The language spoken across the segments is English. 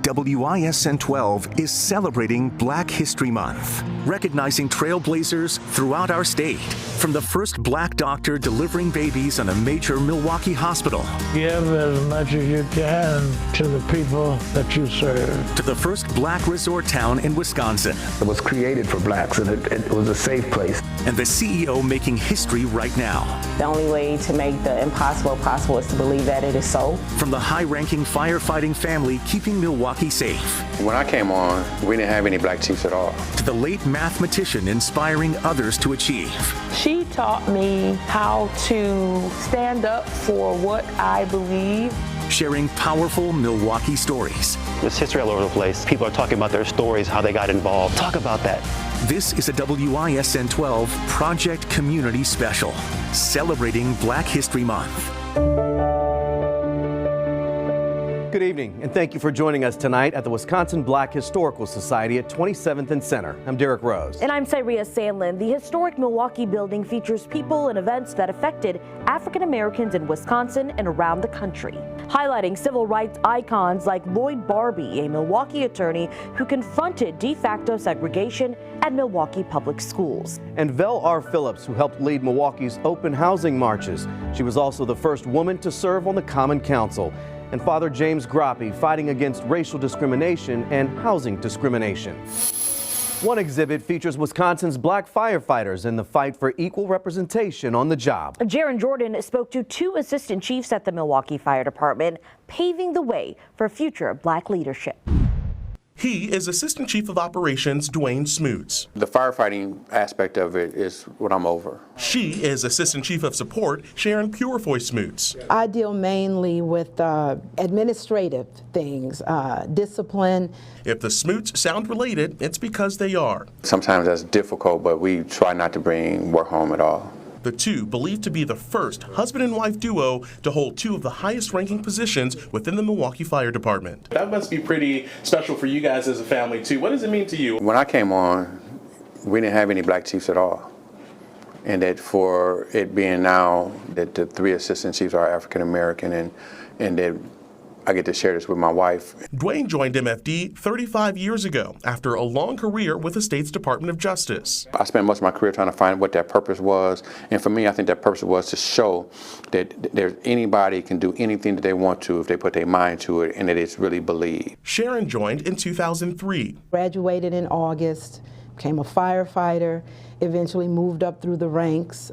WISN 12 is celebrating Black History Month, recognizing trailblazers throughout our state, from the first Black doctor delivering babies in a major Milwaukee hospital. Give as much as you can to the people that you serve. To the first Black resort town in Wisconsin. It was created for Blacks, and it was a safe place. And the CEO making history right now. The only way to make the impossible possible is to believe that it is so. From the high-ranking firefighting family keeping Milwaukee safe. When I came on, we didn't have any Black chiefs at all. To the late mathematician inspiring others to achieve. She taught me how to stand up for what I believe. Sharing powerful Milwaukee stories. There's history all over the place. People are talking about their stories, how they got involved. Talk about that. This is a WISN 12 Project Community Special, celebrating Black History Month. Good evening, and thank you for joining us tonight at the Wisconsin Black Historical Society at 27th and Center. I'm Derek Rose. And I'm Cyria Sandlin. The historic Milwaukee building features people and events that affected African Americans in Wisconsin and around the country, highlighting civil rights icons like Lloyd Barbie, a Milwaukee attorney who confronted de facto segregation at Milwaukee Public Schools. And Vel R. Phillips, who helped lead Milwaukee's open housing marches. She was also the first woman to serve on the Common Council. And Father James Groppe, fighting against racial discrimination and housing discrimination. One exhibit features Wisconsin's Black firefighters in the fight for equal representation on the job. Jaron Jordan spoke to two assistant chiefs at the Milwaukee Fire Department, paving the way for future Black leadership. He is Assistant Chief of Operations Dwayne Smoots. The firefighting aspect of it is what I'm over. She is Assistant Chief of Support Sharon Purefoy Smoots. I deal mainly with administrative things, discipline. If the Smoots sound related, it's because they are. Sometimes that's difficult, but we try not to bring work home at all. The two believed to be the first husband and wife duo to hold two of the highest ranking positions within the Milwaukee Fire Department. That must be pretty special for you guys as a family too. What does it mean to you? When I came on, we didn't have any Black chiefs at all. And that for it being now that the three assistant chiefs are African American and that I get to share this with my wife. Dwayne joined MFD 35 years ago after a long career with the state's Department of Justice. I spent most of my career trying to find what that purpose was. And for me, I think that purpose was to show that anybody can do anything that they want to if they put their mind to it and that it's really believed. Sharon joined in 2003. Graduated in August, became a firefighter, eventually moved up through the ranks.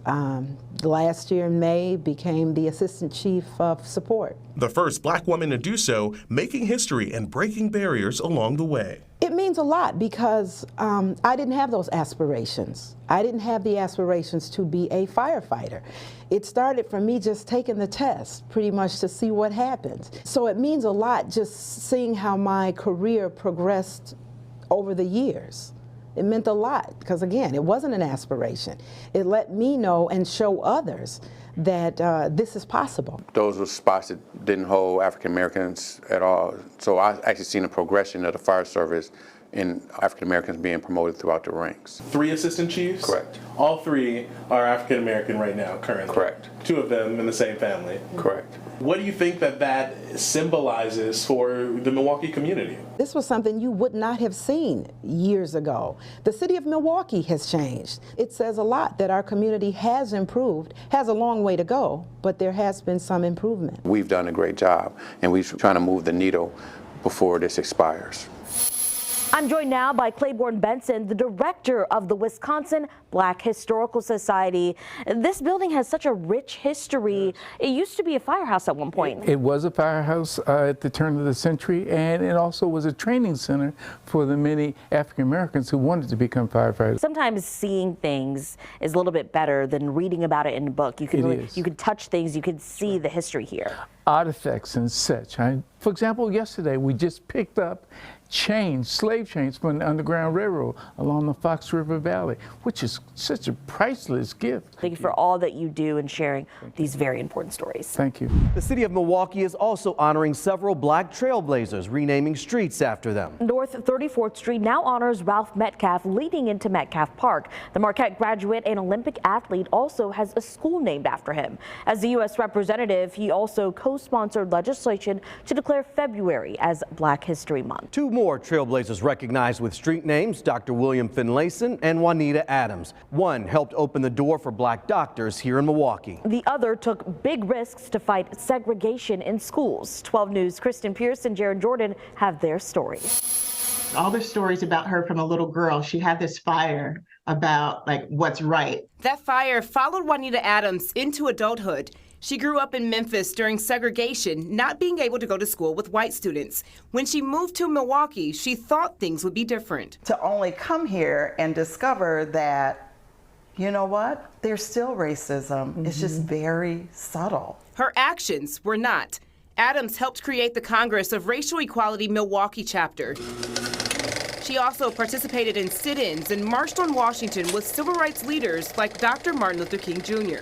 Last year in May, became the Assistant Chief of Support. The first Black woman to do so, making history and breaking barriers along the way. It means a lot because I didn't have those aspirations. I didn't have the aspirations to be a firefighter. It started from me just taking the test, pretty much to see what happens. So it means a lot just seeing how my career progressed over the years. It meant a lot because, again, it wasn't an aspiration. It let me know and show others that this is possible. Those were spots that didn't hold African Americans at all. So I actually seen a progression of the fire service in African Americans being promoted throughout the ranks. 3 assistant chiefs? Correct. All 3 are African American right now, currently? Correct. 2 of them in the same family? Correct. What do you think that symbolizes for the Milwaukee community? This was something you would not have seen years ago. The city of Milwaukee has changed. It says a lot that our community has improved, has a long way to go, but there has been some improvement. We've done a great job, and we're trying to move the needle before this expires. I'm joined now by Claiborne Benson, the director of the Wisconsin Black Historical Society. This building has such a rich history. It used to be a firehouse at one point. It was a firehouse at the turn of the century, and it also was a training center for the many African Americans who wanted to become firefighters. Sometimes seeing things is a little bit better than reading about it in a book. You can touch things, you can see the history here. Artifacts and such. For example, yesterday we just picked up slave chains from the Underground Railroad along the Fox River Valley, which is such a priceless gift. Thank you for all that you do in sharing these very important stories. Thank you. The city of Milwaukee is also honoring several Black trailblazers, renaming streets after them. North 34th Street now honors Ralph Metcalf, leading into Metcalf Park. The Marquette graduate and Olympic athlete also has a school named after him. As the U.S. representative, he also co co-sponsored legislation to declare February as Black History Month. 2 more trailblazers recognized with street names, Dr. William Finlayson and Juanita Adams. One helped open the door for Black doctors here in Milwaukee. The other took big risks to fight segregation in schools. 12 News' Kristen Pierce and Jaron Jordan have their stories. All the stories about her from a little girl. She had this fire about like what's right. That fire followed Juanita Adams into adulthood. She grew up in Memphis during segregation, not being able to go to school with white students. When she moved to Milwaukee, she thought things would be different. To only come here and discover that, you know what, there's still racism. It's just very subtle. Her actions were not. Adams helped create the Congress of Racial Equality Milwaukee chapter. She also participated in sit-ins and marched on Washington with civil rights leaders like Dr. Martin Luther King Jr.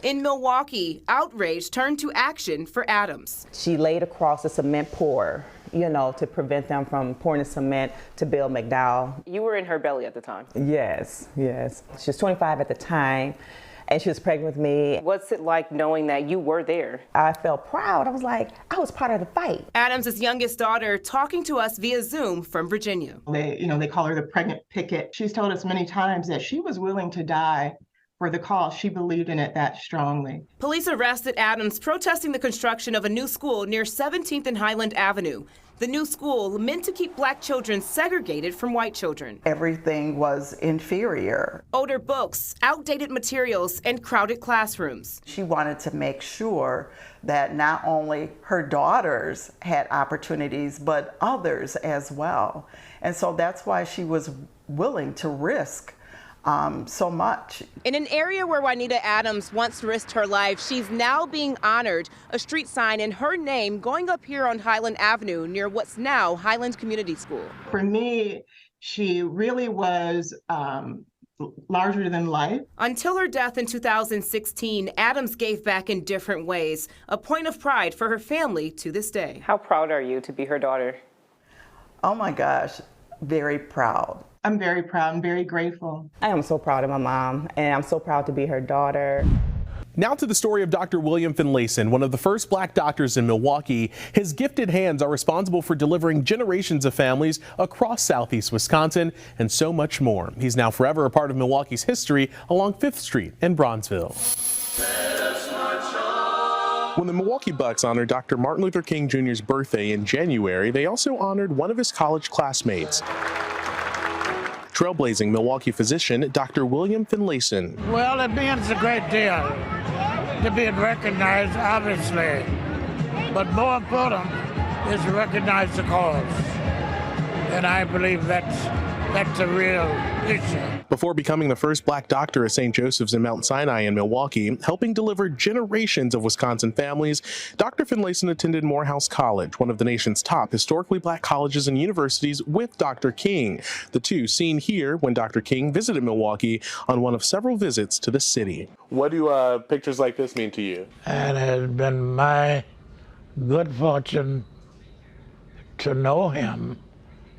In Milwaukee, outrage turned to action for Adams. She laid across a cement pour, you know, to prevent them from pouring the cement to build McDowell. You were in her belly at the time? Yes, yes. She was 25 at the time, and she was pregnant with me. What's it like knowing that you were there? I felt proud. I was like, I was part of the fight. Adams' youngest daughter talking to us via Zoom from Virginia. They call her the pregnant picket. She's told us many times that she was willing to die for the cause. She believed in it that strongly. Police arrested Adams protesting the construction of a new school near 17th and Highland Avenue. The new school meant to keep Black children segregated from white children. Everything was inferior. Older books, outdated materials, and crowded classrooms. She wanted to make sure that not only her daughters had opportunities, but others as well. And so that's why she was willing to risk so much. In an area where Juanita Adams once risked her life, she's now being honored. A street sign in her name going up here on Highland Avenue near what's now Highland Community School. For me, she really was larger than life. Until her death in 2016, Adams gave back in different ways, a point of pride for her family to this day. How proud are you to be her daughter? Oh my gosh, very proud. I'm very proud and very grateful. I am so proud of my mom, and I'm so proud to be her daughter. Now to the story of Dr. William Finlayson, one of the first Black doctors in Milwaukee. His gifted hands are responsible for delivering generations of families across southeast Wisconsin and so much more. He's now forever a part of Milwaukee's history along 5th Street in Bronzeville. When the Milwaukee Bucks honored Dr. Martin Luther King Jr.'s birthday in January, they also honored one of his college classmates, trailblazing Milwaukee physician Dr. William Finlayson. Well, it means a great deal to be recognized, obviously, but more important is to recognize the cause, and I believe that's a real issue. Before becoming the first Black doctor at St. Joseph's in Mount Sinai in Milwaukee, helping deliver generations of Wisconsin families, Dr. Finlayson attended Morehouse College, one of the nation's top historically Black colleges and universities, with Dr. King. The two seen here when Dr. King visited Milwaukee on one of several visits to the city. What do pictures like this mean to you? And it has been my good fortune to know him.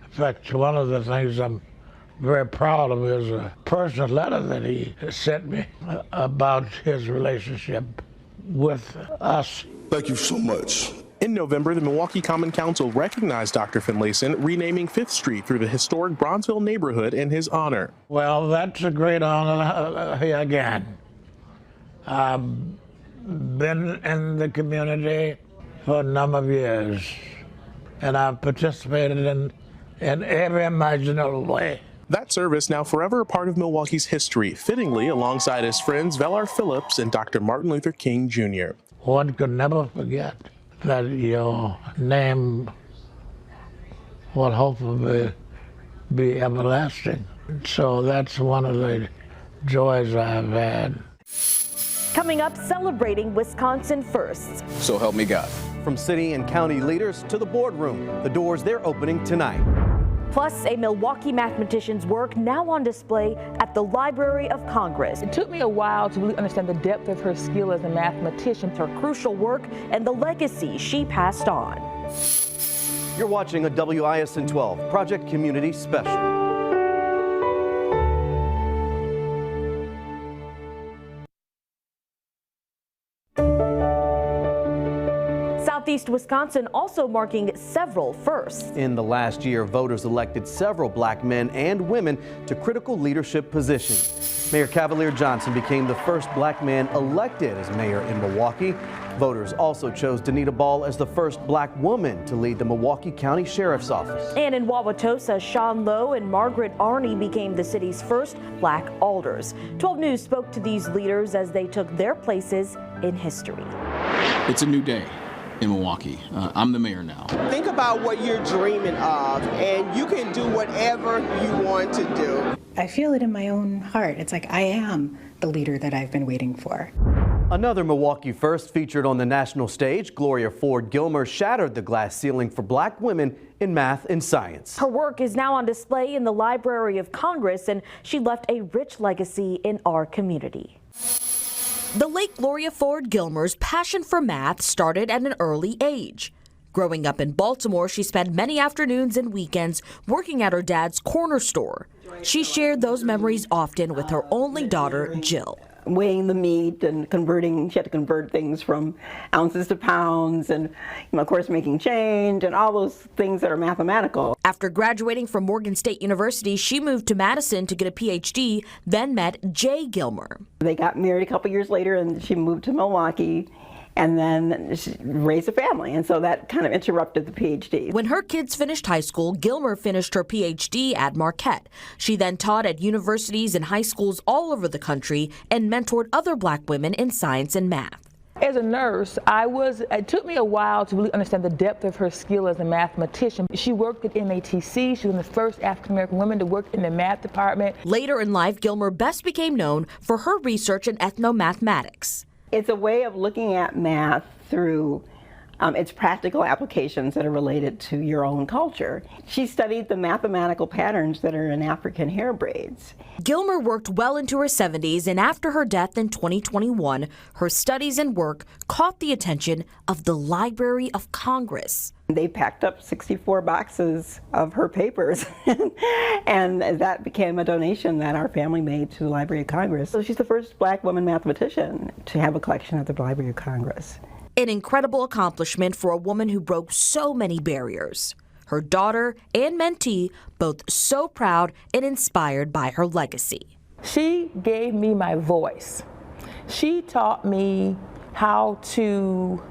In fact, one of the things I'm very proud of is a personal letter that he sent me about his relationship with us. Thank you so much. In November, the Milwaukee Common Council recognized Dr. Finlayson, renaming 5th Street through the historic Bronzeville neighborhood in his honor. Well, that's a great honor here again. I've been in the community for a number of years, and I've participated in every imaginable way. That service now forever a part of Milwaukee's history, fittingly alongside his friends Velar Phillips and Dr. Martin Luther King Jr. One could never forget that your name will hopefully be everlasting. So that's one of the joys I've had. Coming up, celebrating Wisconsin firsts. So help me God. From city and county leaders to the boardroom, the doors they're opening tonight. Plus, a Milwaukee mathematician's work now on display at the Library of Congress. It took me a while to really understand the depth of her skill as a mathematician. Her crucial work and the legacy she passed on. You're watching a WISN 12 Project Community Special. Northeast Wisconsin also marking several firsts. In the last year, voters elected several black men and women to critical leadership positions. Mayor Cavalier Johnson became the first black man elected as mayor in Milwaukee. Voters also chose Danita Ball as the first black woman to lead the Milwaukee County Sheriff's Office. And in Wauwatosa, Sean Lowe and Margaret Arney became the city's first black alders. 12 News spoke to these leaders as they took their places in history. It's a new day in Milwaukee. I'm the mayor now. Think about what you're dreaming of, and you can do whatever you want to do. I feel it in my own heart. It's like I am the leader that I've been waiting for. Another Milwaukee first featured on the national stage. Gloria Ford Gilmer shattered the glass ceiling for black women in math and science. Her work is now on display in the Library of Congress, and she left a rich legacy in our community. The late Gloria Ford Gilmer's passion for math started at an early age. Growing up in Baltimore, she spent many afternoons and weekends working at her dad's corner store. She shared those memories often with her only daughter, Jill. Weighing the meat and converting, she had to convert things from ounces to pounds and, of course, making change and all those things that are mathematical. After graduating from Morgan State University, she moved to Madison to get a PhD, then met Jay Gilmer. They got married a couple years later and she moved to Milwaukee and then she raised a family, and so that kind of interrupted the PhD. When her kids finished high school, Gilmer finished her PhD at Marquette. She then taught at universities and high schools all over the country and mentored other black women in science and math. As a nurse, it took me a while to really understand the depth of her skill as a mathematician. She worked at MATC. She was the first African-American woman to work in the math department. Later in life, Gilmer best became known for her research in ethnomathematics. It's a way of looking at math through its practical applications that are related to your own culture. She studied the mathematical patterns that are in African hair braids. Gilmer worked well into her 70s, and after her death in 2021, her studies and work caught the attention of the Library of Congress. They packed up 64 boxes of her papers, and that became a donation that our family made to the Library of Congress. So she's the first black woman mathematician to have a collection at the Library of Congress. An incredible accomplishment for a woman who broke so many barriers. Her daughter and mentee both so proud and inspired by her legacy. She gave me my voice. She taught me how to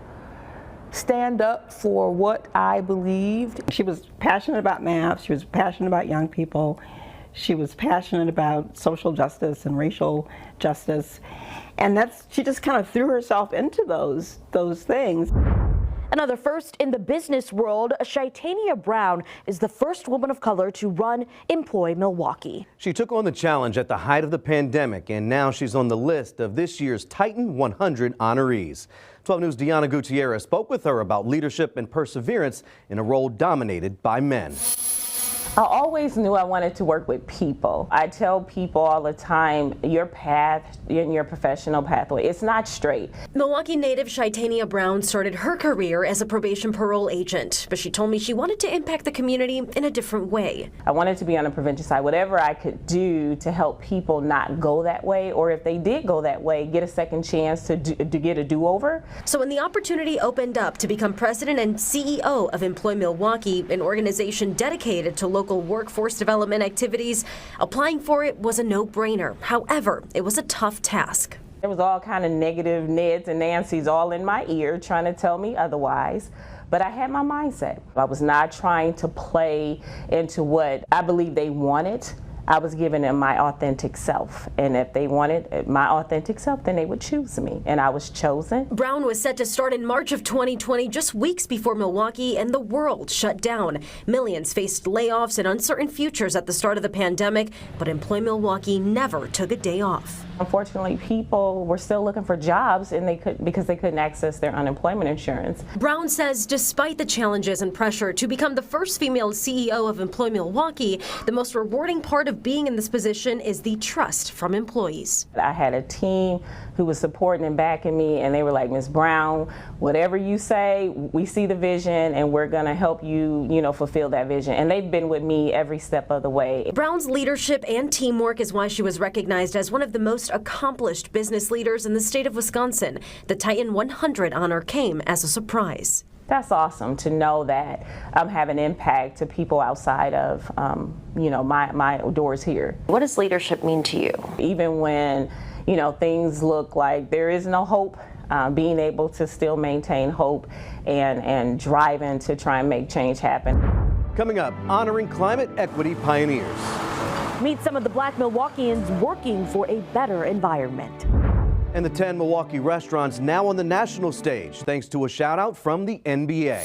stand up for what I believed. She was passionate about math. She was passionate about young people. She was passionate about social justice and racial justice. And she just kind of threw herself into those things. Another first in the business world, Shaitania Brown is the first woman of color to run Employ Milwaukee. She took on the challenge at the height of the pandemic, and now she's on the list of this year's Titan 100 honorees. 12 News' Deanna Gutierrez spoke with her about leadership and perseverance in a role dominated by men. I always knew I wanted to work with people. I tell people all the time, your path in your professional pathway, it's not straight. Milwaukee native Shaitania Brown started her career as a probation parole agent, but she told me she wanted to impact the community in a different way. I wanted to be on the prevention side, whatever I could do to help people not go that way, or if they did go that way, get a second chance to get a do-over. So when the opportunity opened up to become president and CEO of Employ Milwaukee, an organization dedicated to local workforce development activities, applying for it was a no-brainer. However, it was a tough task. There was all kind of negative Neds and Nancys all in my ear trying to tell me otherwise. But I had my mindset. I was not trying to play into what I believe they wanted. I was giving them my authentic self. And if they wanted my authentic self, then they would choose me. And I was chosen. Brown was set to start in March of 2020, just weeks before Milwaukee and the world shut down. Millions faced layoffs and uncertain futures at the start of the pandemic, but Employ Milwaukee never took a day off. Unfortunately, people were still looking for jobs and because they couldn't access their unemployment insurance. Brown says despite the challenges and pressure to become the first female CEO of Employ Milwaukee, the most rewarding part of being in this position is the trust from employees. I had a team who was supporting and backing me, and they were like, Ms. Brown, whatever you say, we see the vision and we're gonna help you, fulfill that vision. And they've been with me every step of the way. Brown's leadership and teamwork is why she was recognized as one of the most most accomplished business leaders in the state of Wisconsin. The Titan 100 honor came as a surprise. That's awesome to know that I'm having impact to people outside of, my doors here. What does leadership mean to you? Even when, things look like there is no hope, being able to still maintain hope and driving to try and make change happen. Coming up, honoring climate equity pioneers. Meet some of the Black Milwaukeeans working for a better environment. And the 10 Milwaukee restaurants now on the national stage, thanks to a shout out from the NBA.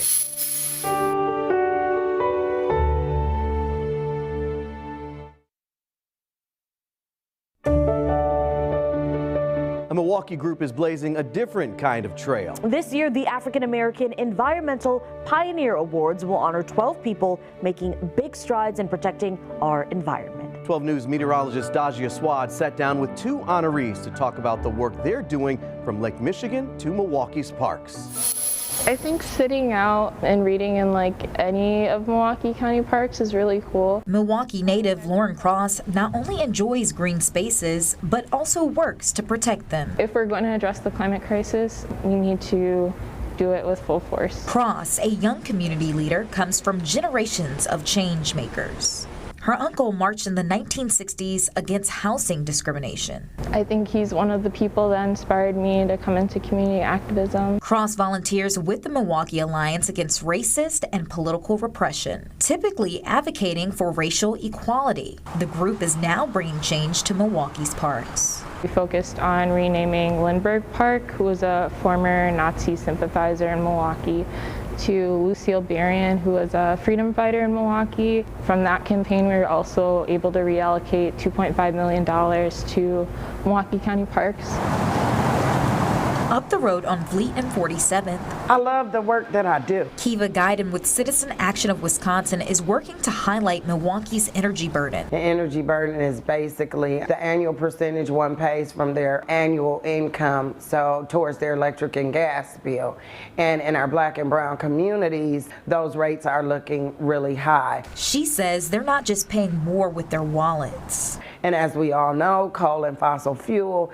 A Milwaukee group is blazing a different kind of trail. This year, the African American Environmental Pioneer Awards will honor 12 people making big strides in protecting our environment. 12 News meteorologist Dajia Swad sat down with 2 honorees to talk about the work they're doing from Lake Michigan to Milwaukee's parks. I think sitting out and reading in any of Milwaukee County parks is really cool. Milwaukee native Lauren Cross not only enjoys green spaces, but also works to protect them. If we're going to address the climate crisis, we need to do it with full force. Cross, a young community leader, comes from generations of change makers. Her uncle marched in the 1960s against housing discrimination. I think he's one of the people that inspired me to come into community activism. Cross volunteers with the Milwaukee Alliance Against Racist and Political Repression, typically advocating for racial equality. The group is now bringing change to Milwaukee's parks. We focused on renaming Lindbergh Park, who was a former Nazi sympathizer in Milwaukee, to Lucille Berrien, who was a freedom fighter in Milwaukee. From that campaign, we were also able to reallocate $2.5 million to Milwaukee County Parks. Up the road on Fleet and 47th. I love the work that I do. Kiva Guyden with Citizen Action of Wisconsin is working to highlight Milwaukee's energy burden. The energy burden is basically the annual percentage one pays from their annual income, so towards their electric and gas bill. And in our Black and brown communities, those rates are looking really high. She says they're not just paying more with their wallets. And as we all know, coal and fossil fuel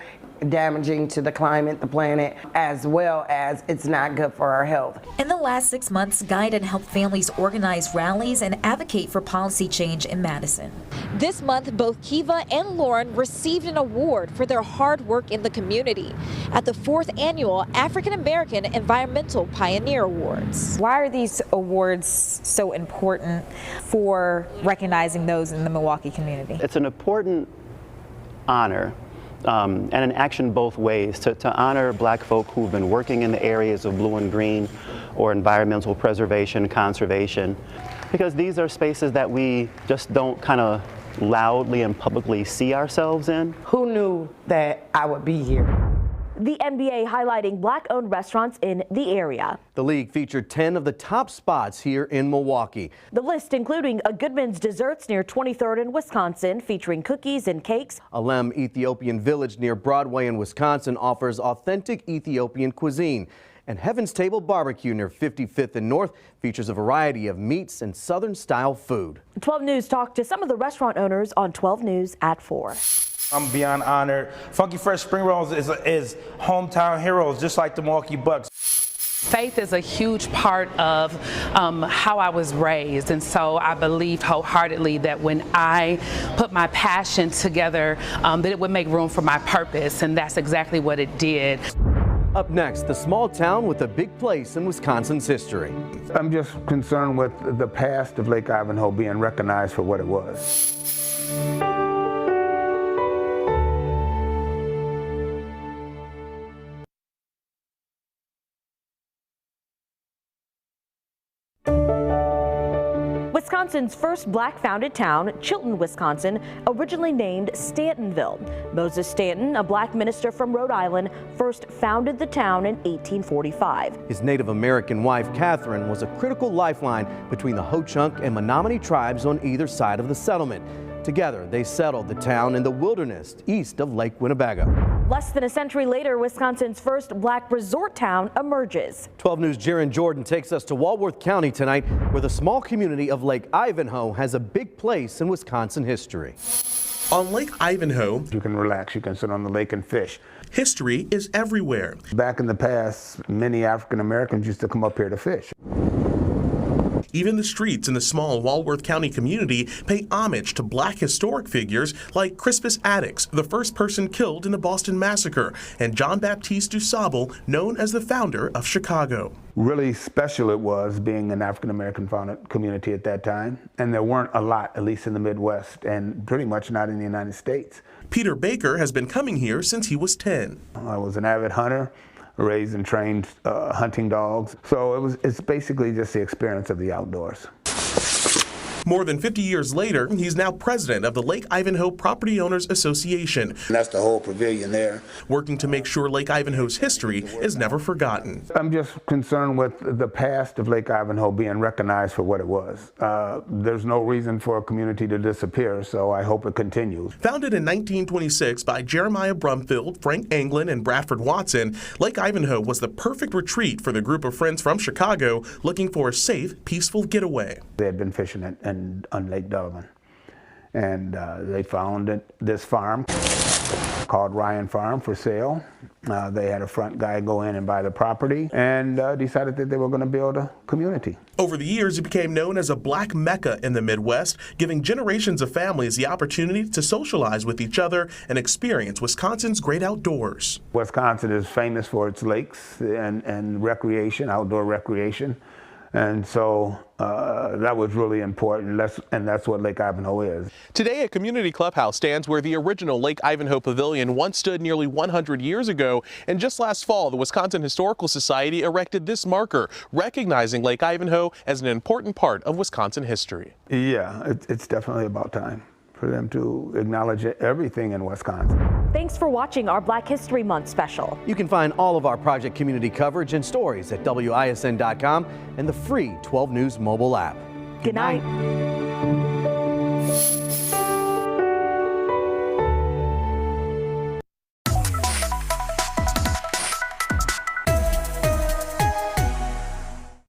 damaging to the climate, the planet, as well as it's not good for our health. In the last 6 months, Guyden helped families organize rallies and advocate for policy change in Madison. This month, both Kiva and Lauren received an award for their hard work in the community at the 4th annual African American Environmental Pioneer Awards. Why are these awards so important for recognizing those in the Milwaukee community? It's an important honor and an action both ways to honor Black folk who've been working in the areas of blue and green or environmental preservation, conservation, because these are spaces that we just don't kind of loudly and publicly see ourselves in. Who knew that I would be here? The NBA highlighting Black-owned restaurants in the area. The league featured 10 of the top spots here in Milwaukee. The list including a Goodman's Desserts near 23rd in Wisconsin, featuring cookies and cakes. Alem Ethiopian Village near Broadway in Wisconsin offers authentic Ethiopian cuisine. And Heaven's Table Barbecue near 55th and North features a variety of meats and Southern-style food. 12 News talked to some of the restaurant owners on 12 News at 4. I'm beyond honored. Funky Fresh Spring Rolls is hometown heroes, just like the Milwaukee Bucks. Faith is a huge part of how I was raised, and so I believe wholeheartedly that when I put my passion together, that it would make room for my purpose, and that's exactly what it did. Up next, the small town with a big place in Wisconsin's history. I'm just concerned with the past of Lake Ivanhoe being recognized for what it was. Wisconsin's first Black-founded town, Chilton, Wisconsin, originally named Stantonville. Moses Stanton, a Black minister from Rhode Island, first founded the town in 1845. His Native American wife, Catherine, was a critical lifeline between the Ho-Chunk and Menominee tribes on either side of the settlement. Together, they settled the town in the wilderness east of Lake Winnebago. Less than a century later, Wisconsin's first Black resort town emerges. 12 News' Jaron Jordan takes us to Walworth County tonight, where the small community of Lake Ivanhoe has a big place in Wisconsin history. On Lake Ivanhoe, you can relax, you can sit on the lake and fish. History is everywhere. Back in the past, many African Americans used to come up here to fish. Even the streets in the small Walworth County community pay homage to black historic figures like Crispus Attucks, the first person killed in the Boston Massacre, and John Baptiste du Sable, known as the founder of Chicago. Really special it was being an African American founded community at that time, and there weren't a lot, at least in the Midwest, and pretty much not in the United States. Peter Baker has been coming here since he was 10. I was an avid hunter, raised and trained hunting dogs. So it's basically just the experience of the outdoors. More than 50 years later, he's now president of the Lake Ivanhoe Property Owners Association. And that's the whole pavilion there. Working to make sure Lake Ivanhoe's history is never forgotten. I'm just concerned with the past of Lake Ivanhoe being recognized for what it was. There's no reason for a community to disappear, so I hope it continues. Founded in 1926 by Jeremiah Brumfield, Frank Anglin, and Bradford Watson, Lake Ivanhoe was the perfect retreat for the group of friends from Chicago looking for a safe, peaceful getaway. They had been fishing on Lake Delavan, and they found this farm called Ryan Farm for sale. They had a front guy go in and buy the property and decided that they were going to build a community. Over the years, it became known as a black mecca in the Midwest, giving generations of families the opportunity to socialize with each other and experience Wisconsin's great outdoors. Wisconsin is famous for its lakes and recreation, outdoor recreation. And so that was really important, and that's what Lake Ivanhoe is. Today, a community clubhouse stands where the original Lake Ivanhoe Pavilion once stood nearly 100 years ago. And just last fall, the Wisconsin Historical Society erected this marker, recognizing Lake Ivanhoe as an important part of Wisconsin history. Yeah, it's definitely about time for them to acknowledge everything in Wisconsin. Thanks for watching our Black History Month special. You can find all of our project community coverage and stories at WISN.com and the free 12 News mobile app. Good night.